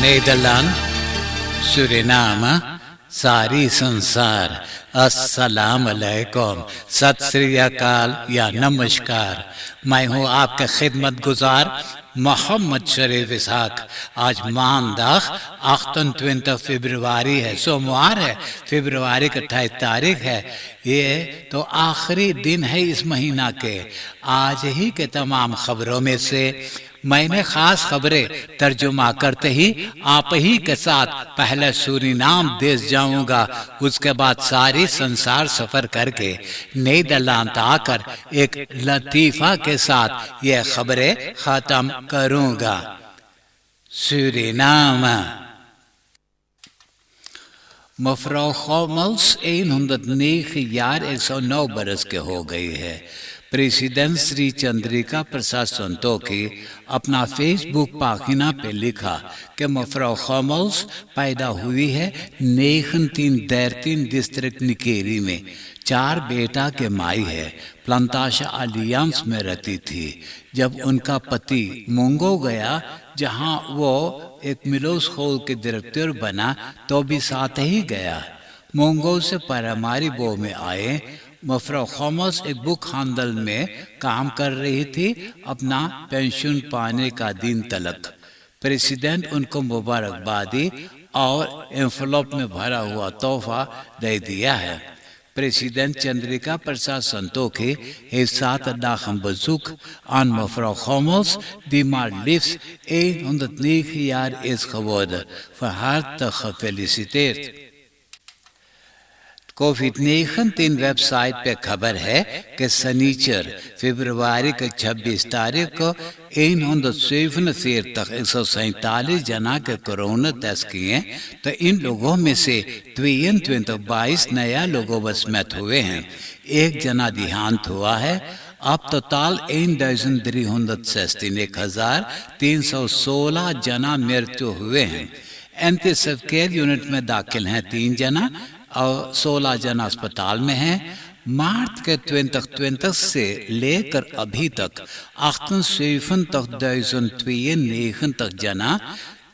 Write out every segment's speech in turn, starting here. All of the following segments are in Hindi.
Nederland, Suriname, सारी संसार, अस्सलाम अलैकुम, सत श्री अकाल या नमस्कार। मैं हूँ आपका खिदमत गुजार मोहम्मद शरीफ इसहाक। आज मानदाख 28 फरवरी है, सोमवार है, फरवरी की 28 तारीख है। ये तो आखिरी दिन है इस महीना के। आज ही के तमाम खबरों में से मैंने खास खबरें तर्जुमा करते ही आप ही के साथ पहले सूरीनाम देश जाऊंगा, उसके बाद सारी संसार सफर करके नीदरलैंड आकर एक लतीफा के साथ ये खबरें खत्म करूंगा। सूरीनाम। मफरो खोमल्स 109 jaar 109 बरस के हो गई है। प्रेसिडेंट श्री चंद्रिका प्रसाद संतोखी अपना फेसबुक पाखिना पे लिखा कि मफरो खोमल्स पैदा हुई है 1913 डिस्ट्रिक्ट निकेरी में। 4 बेटा के माई है। प्लांताशा अलियांस में रहती थी। जब उनका पति मुंगो गया, जहां वो एक मिलोस खोल के डायरेक्टर बना, तो भी साथ ही गया। मुंगो से प्राइमरी बो में आए। मफरो खोमल्स एक बुक हैंडल में काम कर रही थी, अपना पेंशन पाने का दिन तलक। प्रेसिडेंट उनको मुबारकबादी और एनवलप में भरा हुआ तोहफा दे दिया है। President Chandrika Prasad Santokhi heeft zaterdag een bezoek aan mevrouw Gommels, die maar liefst 109 jaar is geworden. Van harte gefeliciteerd. Covid website पे खबर है कि शनिचर फरवरी के 26 तारीख को 147 जना के कोरोना टेस्ट किए, तो इन लोगों में से 22 नया लोगों बसमत हुए हैं। एक जना देहांत हुआ है। अब टोटल 1316 जना मृत्यु हुए हैं। इंटेंसिव केयर यूनिट में दाखिल हैं 3 जना और 16 जना अस्पताल में हैं। मार्च के 2020 से लेकर अभी तक 78.92 जना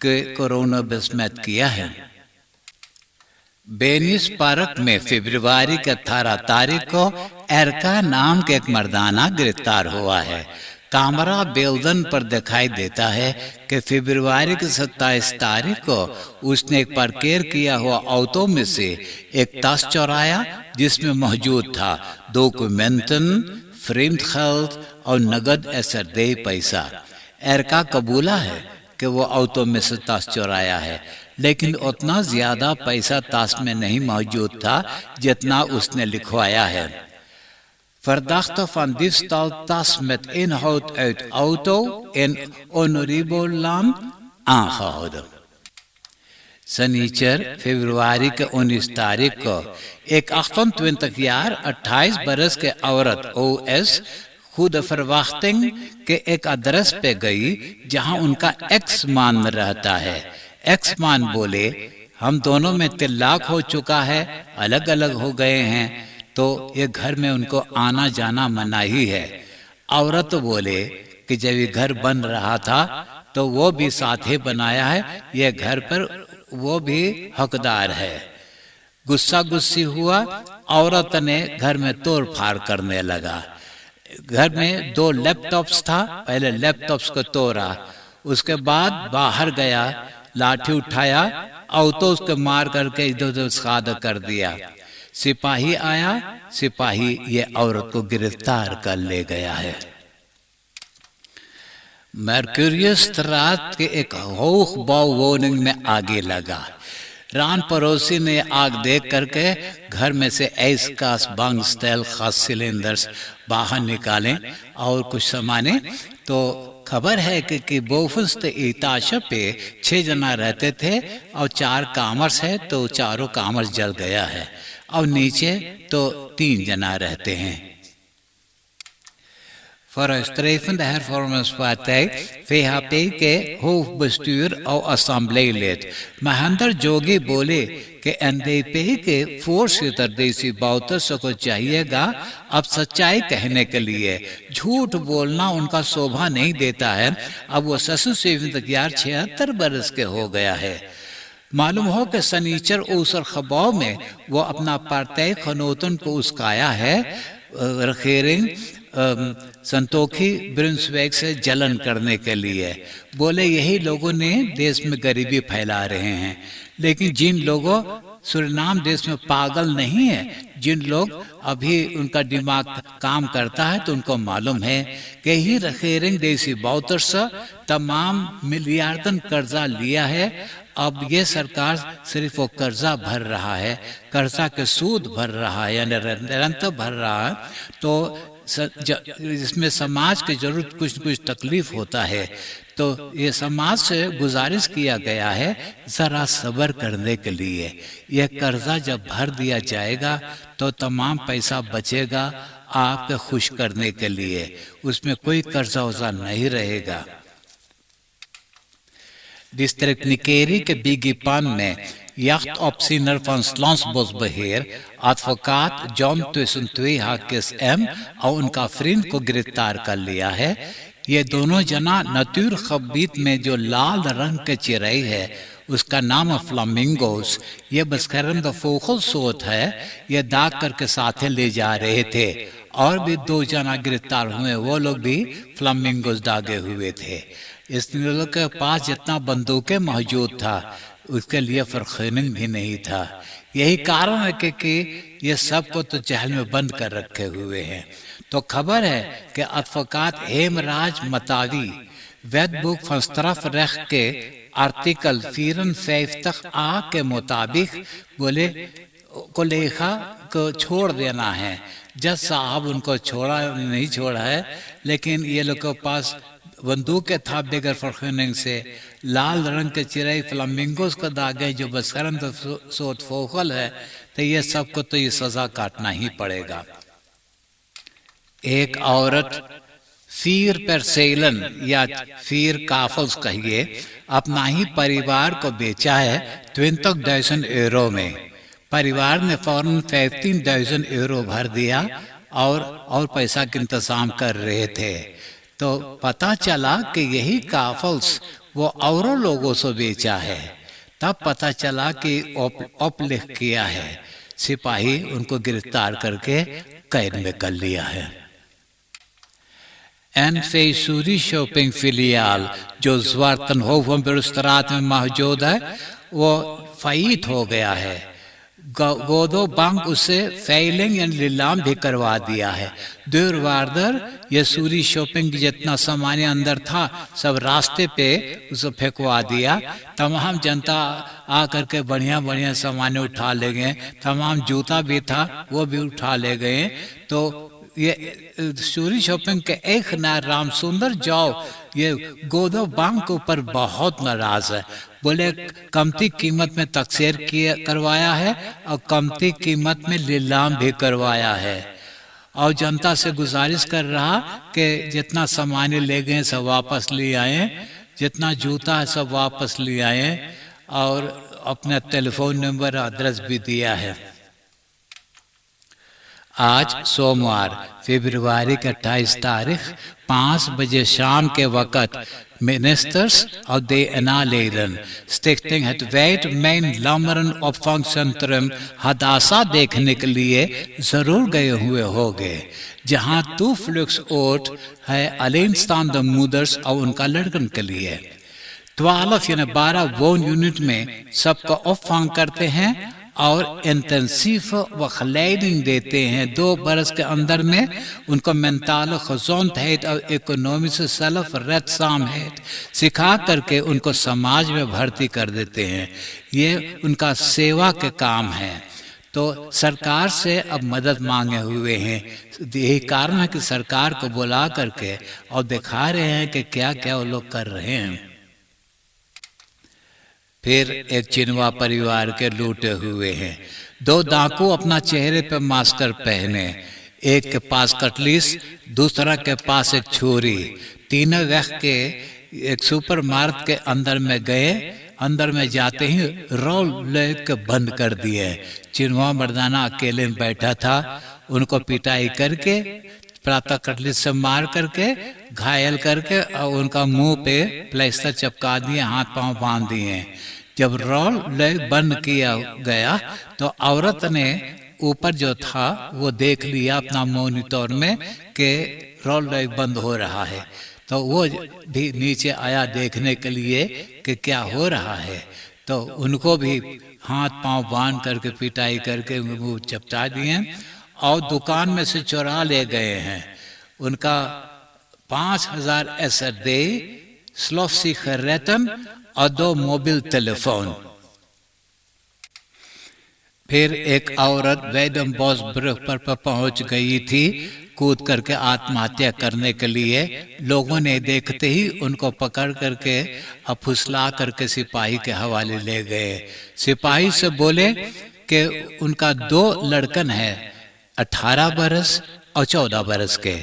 के कोरोना बसमत किया है। बेनिस पार्क में फरवरी के 18 तारीख को एरका नाम के एक मर्दाना गिरफ्तार हुआ है। कैमरा बेलदन पर दिखाई देता है कि फरवरी की 27 तारीख को उसने एक पार्केर किया हुआ ऑटो में से एक ताश चुराया, जिसमें मौजूद था डॉक्यूमेंटन, फ्रेम्ड गeld और नगद SRD पैसा। एरका कबूला है कि वो ऑटो में से ताश चुराया है, लेकिन उतना ज्यादा पैसा ताश में नहीं मौजूद था जितना उसने लिखवाया है। Verdachte van diefstal tas met inhoud uit auto in Honorable Land aangehouden. शनिचर फरवरी के 19 तारीख को एक 28 jaar 28 बरस के औरत OS खुद फरवाख्तिंग के एक एड्रेस पे गई, जहां उनका एक्स मान रहता है। एक्स मान बोले, हम दोनों में तलाक हो चुका है, अलग अलग हो गए हैं, तो ये घर में उनको आना जाना मनाही है। औरत बोले कि जब ये घर बन रहा था तो वो भी साथ ही बनाया है, ये घर पर वो भी हकदार है। गुस्सा गुस्सी हुआ, औरत ने घर में तोड़ फाड़ करने लगा। घर में 2 लैपटॉप्स था, पहले लैपटॉप्स को तोड़ा, उसके बाद बाहर गया, लाठी उठाया और तो उसको मार करके इधर उधर सादा कर दिया। सिपाही आया, सिपाही ये औरत को गिरफ्तार कर ले गया है। मर्क्यूरियस रात के एक होखबाऊ वोनिंग में आगे लगा। रान पड़ोसी ने आग देख करके घर में से एस कास बंग स्टाइल खास सिलेंडर्स बाहर निकाले और कुछ सामाने। तो खबर है कि बोफुस्त इताशा पे 6 जना रहते थे और 4 कामर्स है, तो चारों कामर्स जल गया है और नीचे तो 3 जना रहते हैं। Vooruitstrevende Hervormingspartij VHP के hoofdbestuur और assembleelid महेंद्र जोगी बोले कि एनडीपी के 4 देसी बाउतर्स को चाहिएगा अब सच्चाई कहने के लिए। झूठ बोलना उनका शोभा नहीं देता है। अब वो 76 बरस के हो गया है। मालूम हो कि सनीचर ऊसर खबाव में वो अपना पार्टई खनोतन को उसकाया है। रखेरिंग संतोखी ब्रिंसवेग से जलन करने के लिए बोले यही लोगों ने देश में गरीबी फैला रहे हैं। लेकिन जिन लोगों सुरीनाम देश में पागल नहीं है, जिन लोग अभी उनका दिमाग काम करता है तो उनको मालूम है कि ही रखेरिंग देसी बाउतर्स तमाम मिलियार्डन कर्जा लिया है। अब ये सरकार सिर्फ वो कर्जा भर रहा है, कर्जा के सूद भर रहा है, यानी निरंतर भर रहा है। तो इसमें समाज की जरूरत कुछ तकलीफ होता है। तो ये समाज से गुजारिश किया गया है जरा सब्र करने के लिए। यह कर्जा जब भर दिया जाएगा तो तमाम पैसा बचेगा आपके खुश करने के लिए, उसमें कोई कर्जा वर्जा नहीं रहेगा। District Nikeri के Bigipan में jachtopziener van Landsbosbeheer, advocaat John tussen 2 haakjes M और उनका फ्रेंड को गिरफ्तार कर लिया है। ये दोनों जना नतूर खबीत में जो लाल रंग के चिड़ै है उसका नाम है फ्लामिंगोस। ये बस्करम द फोकल सोत है। ये दाग करके साथे ले जा रहे थे। और भी 2 जना गिरफ्तार हुए, वो लोग भी फ्लामिंगोस दागे हुए थे। इस लोगों के पास जितना बंदूकें मौजूद था उसके लिए फरखीनिंग भी नहीं था। यही कारण है कि ये सबको तो जहल में बंद कर रखे हुए हैं। तो खबर है कि advocaat Hemraj Matawi wetboek van strafrecht के आर्टिकल 54A के मुताबिक बोले कोलेखा को छोड़ देना है। जज साहब उनको नहीं छोड़ा है, लेकिन ये लोग के पास बंदूक था बगैर फरखीनिंग से। लाल रंग के चिड़ै फ्लामिंगोस को दागे जो बस्करम सोत फोकल है। तो ये सबको तो ये सजा काटना ही पड़ेगा। एक औरत फीर परसेलन या फीर काफल्स कहिए अपना ही परिवार को बेचा है 20,000 यूरो में। परिवार ने फौरन 15,000 यूरो भर दिया और पैसा का इंतजाम कर रहे थे। तो पता चला कि यही काफल्स वो औरों लोगों से बेचा है। तब पता चला कि अपलिख किया है। सिपाही उनको गिरफ्तार करके कैद में कर लिया है। एनफेसूरी शॉपिंग फिलियाल जो ज़्वार्टनहोफन में मौजूद है वो फईत हो गया है। गोदो बैंक उसे फेलिंग या नीलाम भी करवा दिया है। दूरवार्दर ये सूरी शॉपिंग जितना सामान अंदर था सब रास्ते पे उसे फेंकवा दिया। तमाम जनता आकर के बढ़िया बढ़िया सामान उठा ले गए। तमाम जूता भी था वो भी उठा ले गए। तो ये सूरी शॉपिंग के एक राम सुंदर जाओ ये गोदो बैंक के ऊपर बहुत नाराज है। बोले कमती कीमत में तकसीर करवाया है और कमती कीमत में नीलाम भी करवाया है। और जनता से गुजारिश कर रहा कि जितना सामान ले गए सब वापस ले आए, जितना जूता है सब वापस ले आए और अपना टेलीफोन नंबर एड्रेस भी दिया है। आज सोमवार फरवरी की 28 तारीख 5 बजे शाम के वक्त ministers of de Enaleden Stichting het Wijdmijn Lammeren Opvangcentrum हदासा देखने के लिए जरूर गए हुए होंगे, जहां टूफ्लुक्स ओट है अलेनस्तान द मुदर्स और उनका लड़कन के लिए 12 वोन यूनिट में सबका ऑफांग करते हैं और इंटेंसिव वखलाइडिंग देते हैं। 2 बरस के अंदर में उनको मेंटल खजोंतheit और इकोनॉमी से सेल्फ रेतसामheit सिखा करके उनको समाज में भर्ती कर देते हैं। ये उनका सेवा के काम है। तो सरकार से अब मदद मांगे हुए हैं। यही कारण है कि सरकार को बुला करके और दिखा रहे हैं कि क्या क्या वो लोग कर रहे हैं। फिर एक चिनवा परिवार के लूटे हुए हैं। 2 डाकू अपना चेहरे पर मास्कर पहने, एक के पास कटलिस, दूसरा के पास एक छुरी। तीनों व्यक्ति एक सुपरमार्केट के अंदर में गए अंदर में जाते ही रॉलेट बंद कर दिए। चिन्हवा मर्दाना अकेले में बैठा था, उनको पिटाई करके प्रातः कटली से मार करके घायल करके और उनका मुंह पे प्लास्टर चिपका दिए, हाथ पांव बांध दिए। जब रॉलेट बंद किया गया तो औरत ने ऊपर जो था वो देख लिया अपना मॉनिटर में कि रॉलेट बंद हो रहा है, तो वो भी नीचे आया देखने के लिए कि क्या हो रहा है। तो उनको भी हाथ पांव बांध करके पिटाई करके मुंह चपटा दिए और दुकान में से चुरा ले गए हैं। उनका 5000 SRD, सिगरेटन और 2 मोबाइल टेलीफोन। फिर एक औरत वेडम बॉस ब्रिज पर पहुंच गई थी, कूद करके आत्महत्या करने के लिए। लोगों ने देखते ही उनको पकड़ करके और फुसला करके सिपाही के हवाले ले गए। सिपाही से बोले कि उनका 2 लड़कन है, 18 बरस और 14 बरस के।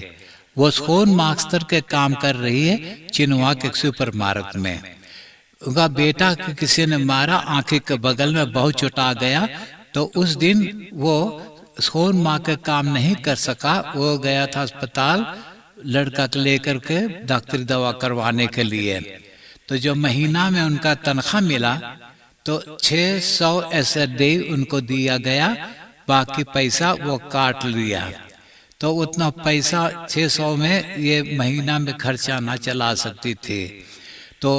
वो स्कूल मास्टर के काम कर रही है चिन्हवा के सुपरमार्केट में। उनका बेटा किसी ने मारा, आंखें के बगल में बहुत चोट आ गया, तो उस दिन वो स्कूल माँ के काम नहीं कर सका। वो गया था अस्पताल लड़का को लेकर के डॉक्टरी दवा करवाने के लिए। तो जो महीना में उनका तनख्वाह मिला तो 600 SRD उनको दिया गया, बाकी पैसा वो काट लिया। तो उतना पैसा 600 में ये महीना में खर्चा ना चला सकती थी। तो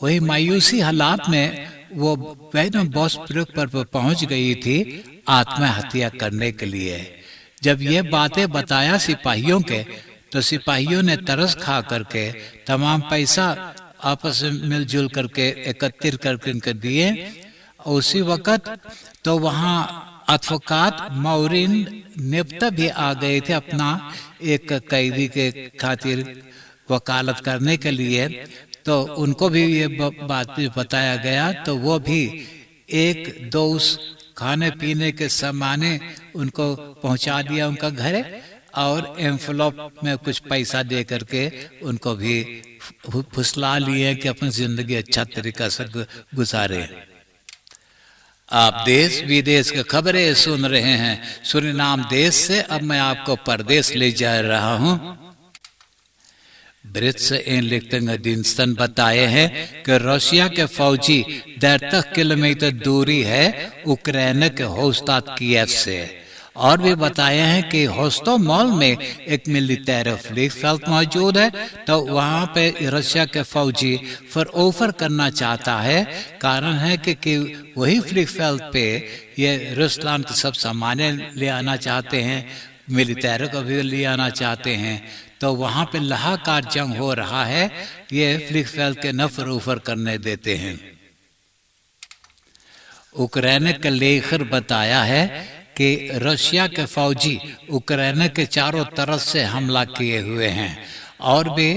वही मायूसी हालात में वो वेडम बॉस ब्रिज पर पहुंच गई थी आत्महत्या करने के लिए। जब ये बातें बताया सिपाहियों के, तो सिपाहियों ने तरस खा करके तमाम पैसा आपस में मिलजुल करके एकत्रित करके उनको दिए। उसी वक्त तो वहाँ एडवोकेट मौरिन नेप्ता भी आ गए थे अपना एक कैदी के खातिर वकालत करने के लिए। तो उनको भी ये बात बताया गया, तो वो भी 1-2 खाने पीने के सामाने उनको पहुंचा दिया उनका घर, और एनवेलप में कुछ पैसा दे करके उनको भी फुसला लिए कि अपनी जिंदगी अच्छा तरीका से गुजारे। आप देश विदेश की खबरें सुन रहे हैं सूरीनाम देश से। अब मैं आपको परदेश ले जा रहा हूं। ब्रिट्स इंटेलिजेंस बताए हैं कि रशिया के फौजी 30 किलोमीटर दूरी है यूक्रेन के होस्ताद कीव से। और भी बताया है कि होस्टोमॉल में एक मिलिट्री फ्लीट मौजूद है, तो वहां पे रशिया के फौजी फॉर करना चाहता है। कारण है कि वही फ्लीट पे ये रूसलैंड के सब सामान ले आना चाहते हैं, मिलिट्री को भी ले आना चाहते हैं। तो वहां पे लगातार जंग हो रहा है, ये फ्लीट के नफर करने देते हैं। यूक्रेन के लेखर बताया है कि रशिया के फौजी यूक्रेन के चारों तरफ से हमला किए हुए हैं, और भी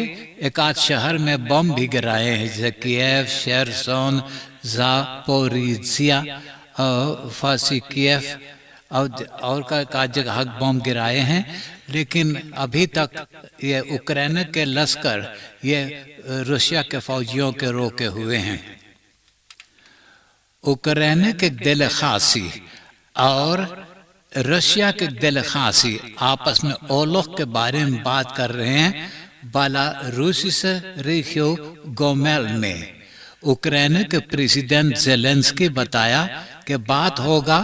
एक आध शहर में बम भी गिराए हैं, जैसे कीव, शेरसन, जापोरिजिया और फासिकियव और का जगह बम गिराए हैं। लेकिन अभी तक ये यूक्रेन के लश्कर ये रशिया के फौजियों के रोके हुए हैं। यूक्रेन के दिल खासी और रशिया के दिल खासी आपस में ओलोक के बारे में बात कर रहे हैं। बेलारूसी से रिखियो गोमेल में यूक्रेन के प्रेसिडेंट ज़ेलेंस्की बताया कि बात होगा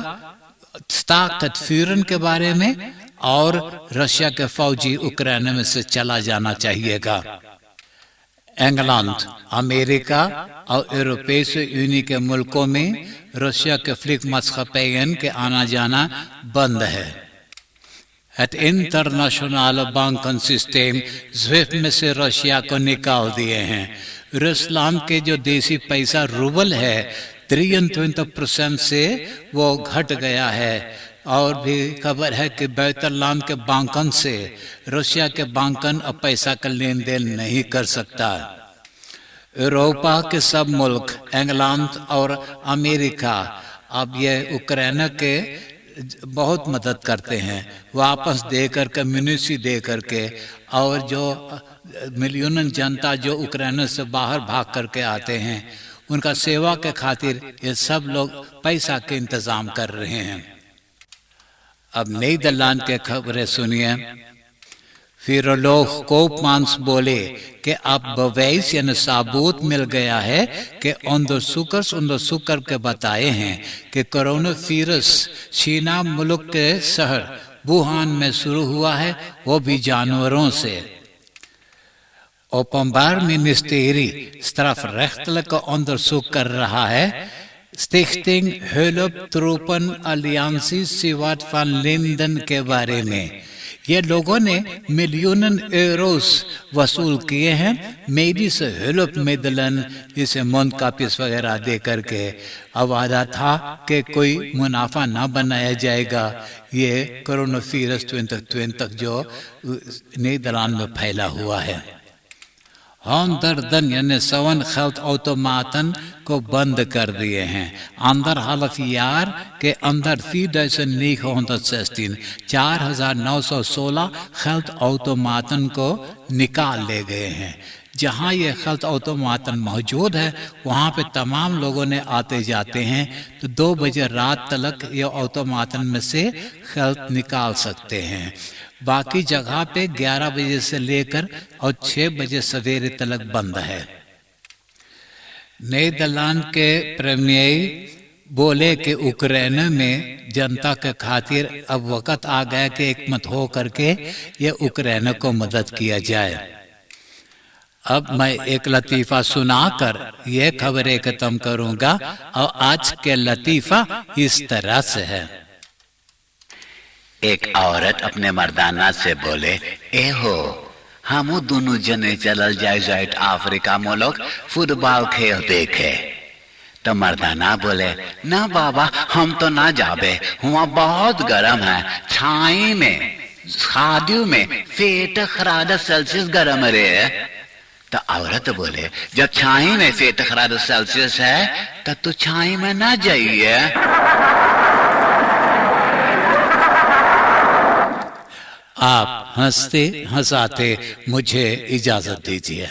ताकतफूरन के बारे में, और रशिया के फौजी यूक्रेन में से चला जाना चाहिएगा। इंग्लैंड, अमेरिका और यूरोपीय यूनियन के मुल्कों में रशिया के फ्लिक मस्खपेयन के आना जाना बंद है। At international banking system SWIFT में से रशिया को निकाल दिए हैं। रूसलैंड के जो देसी पैसा रूबल है 23% से वो घट गया है। और भी खबर है कि बेतरलाम के बैंकन से रशिया के बैंकन अब पैसा का लेन देन नहीं कर सकता। यूरोपा के सब मुल्क, इंग्लैंड और अमेरिका अब ये यूक्रेन के बहुत मदद करते हैं, वापस देकर कम्युनिटी दे करके। और जो मिलियन जनता जो यूक्रेन से बाहर भाग करके आते हैं उनका सेवा के खातिर ये सब लोग पैसा के इंतजाम कर रहे हैं। अब नीदरलैंड के खबरें सुनिए। फिरोलोग कोपमान्स बोले कि अब bewijs यानी साबूत मिल गया है कि onderzoekers के बताए हैं कि कोरोना वायरस चीना मुल्क के शहर वुहान में शुरू हुआ है, वो भी जानवरों से। Openbaar Ministerie strafrechtelijke onderzoek कर रहा है। स्टिchting Hulptroepen Alliantie Siewert van Linden के बारे में। ये लोगों ने मिलियन यूरोस वसूल किए हैं मेडिस hulpmiddelen, जिसे मुनकापिस वगैरह दे करके। अब वादा था कि कोई मुनाफा ना बनाया जाएगा ये कोरोना वायरस 2020 जो नीदरलैंड में फैला हुआ है। honderden यानी 7 geldautomaten को बंद कर दिए हैं। 1,5 jaar के अंदर 4,916 4,916 geldautomaten को निकाल ले गए हैं। जहाँ ये geldautomaten मौजूद है वहाँ पे तमाम लोगों ने आते जाते हैं, तो 2 बजे रात तक ये ऑटोमाटन में से geld निकाल सकते हैं। बाकी जगह पे 11 बजे से लेकर और 6 बजे सवेरे तक बंद है। नीदरलैंड के प्रीमियर बोले कि यूक्रेन में जनता के खातिर अब वक्त आ गया कि एकमत हो करके ये यूक्रेन को मदद किया जाए। अब मैं एक लतीफ़ा सुनाकर ये खबरें खत्म करूंगा और आज के लतीफ़ा इस तरह से है। एक औरत अपने मर्दाना से बोले, ए हो हम दोनों जने चलल जाए अफ्रीका मुल्क फुटबॉल खेल देखे। तो मर्दाना बोले, ना बाबा हम तो ना जाबे, वहाँ बहुत गर्म है, छाई में शादियों में 40 graden सेल्सियस गर्म रहे। तो औरत बोले, जब छाई में 40 graden सेल्सियस है तब तो छाई में ना जाइए। आप हंसते हंसाते मुझे इजाजत दीजिए।